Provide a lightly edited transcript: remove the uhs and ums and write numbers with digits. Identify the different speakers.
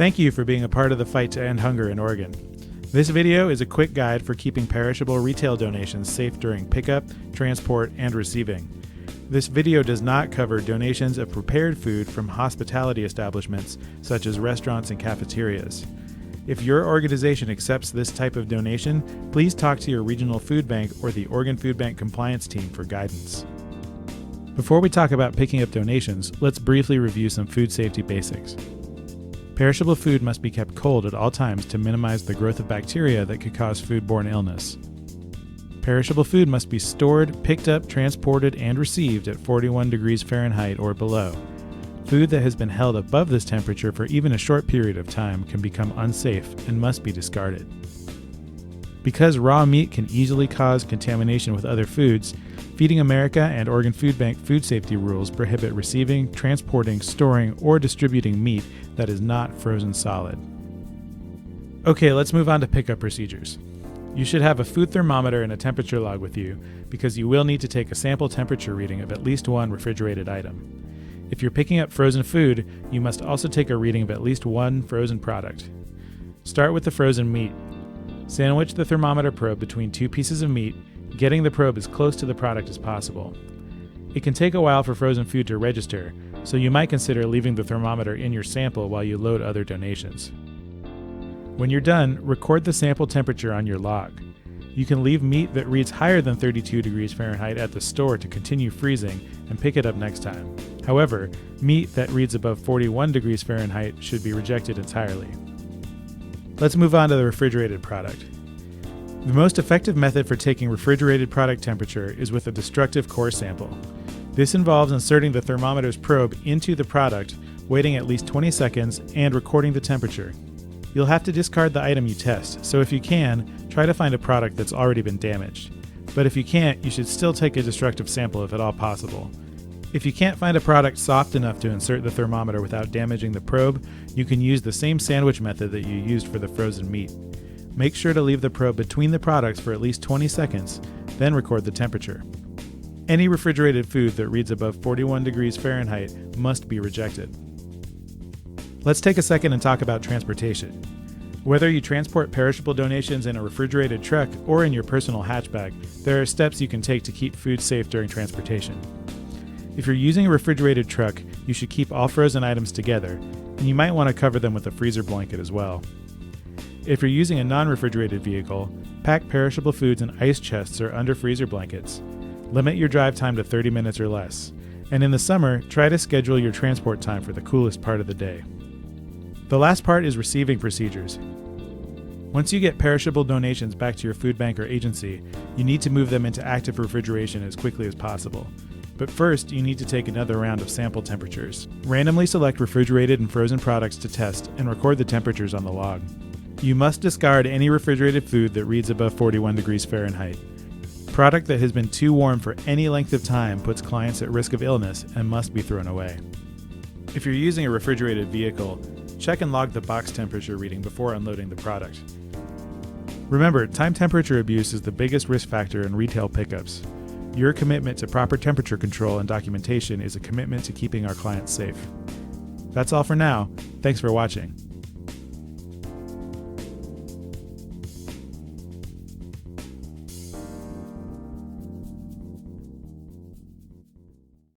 Speaker 1: Thank you for being a part of the fight to end hunger in Oregon. This video is a quick guide for keeping perishable retail donations safe during pickup, transport, and receiving. This video does not cover donations of prepared food from hospitality establishments such as restaurants and cafeterias. If your organization accepts this type of donation, please talk to your regional food bank or the Oregon Food Bank compliance team for guidance. Before we talk about picking up donations, let's briefly review some food safety basics. Perishable food must be kept cold at all times to minimize the growth of bacteria that could cause foodborne illness. Perishable food must be stored, picked up, transported, and received at 41 degrees Fahrenheit or below. Food that has been held above this temperature for even a short period of time can become unsafe and must be discarded. Because raw meat can easily cause contamination with other foods, Feeding America and Oregon Food Bank food safety rules prohibit receiving, transporting, storing, or distributing meat that is not frozen solid. Okay, let's move on to pickup procedures. You should have a food thermometer and a temperature log with you because you will need to take a sample temperature reading of at least one refrigerated item. If you're picking up frozen food, you must also take a reading of at least one frozen product. Start with the frozen meat. Sandwich the thermometer probe between two pieces of meat, getting the probe as close to the product as possible. It can take a while for frozen food to register, so you might consider leaving the thermometer in your sample while you load other donations. When you're done, record the sample temperature on your log. You can leave meat that reads higher than 32 degrees Fahrenheit at the store to continue freezing and pick it up next time. However, meat that reads above 41 degrees Fahrenheit should be rejected entirely. Let's move on to the refrigerated product. The most effective method for taking refrigerated product temperature is with a destructive core sample. This involves inserting the thermometer's probe into the product, waiting at least 20 seconds, and recording the temperature. You'll have to discard the item you test, so if you can, try to find a product that's already been damaged. But if you can't, you should still take a destructive sample if at all possible. If you can't find a product soft enough to insert the thermometer without damaging the probe, you can use the same sandwich method that you used for the frozen meat. Make sure to leave the probe between the products for at least 20 seconds, then record the temperature. Any refrigerated food that reads above 41 degrees Fahrenheit must be rejected. Let's take a second and talk about transportation. Whether you transport perishable donations in a refrigerated truck or in your personal hatchback, there are steps you can take to keep food safe during transportation. If you're using a refrigerated truck, you should keep all frozen items together, and you might want to cover them with a freezer blanket as well. If you're using a non-refrigerated vehicle, pack perishable foods in ice chests or under freezer blankets. Limit your drive time to 30 minutes or less, and in the summer, try to schedule your transport time for the coolest part of the day. The last part is receiving procedures. Once you get perishable donations back to your food bank or agency, you need to move them into active refrigeration as quickly as possible. But first, you need to take another round of sample temperatures. Randomly select refrigerated and frozen products to test and record the temperatures on the log. You must discard any refrigerated food that reads above 41 degrees Fahrenheit. Product that has been too warm for any length of time puts clients at risk of illness and must be thrown away. If you're using a refrigerated vehicle, check and log the box temperature reading before unloading the product. Remember, time temperature abuse is the biggest risk factor in retail pickups. Your commitment to proper temperature control and documentation is a commitment to keeping our clients safe. That's all for now. Thanks for watching.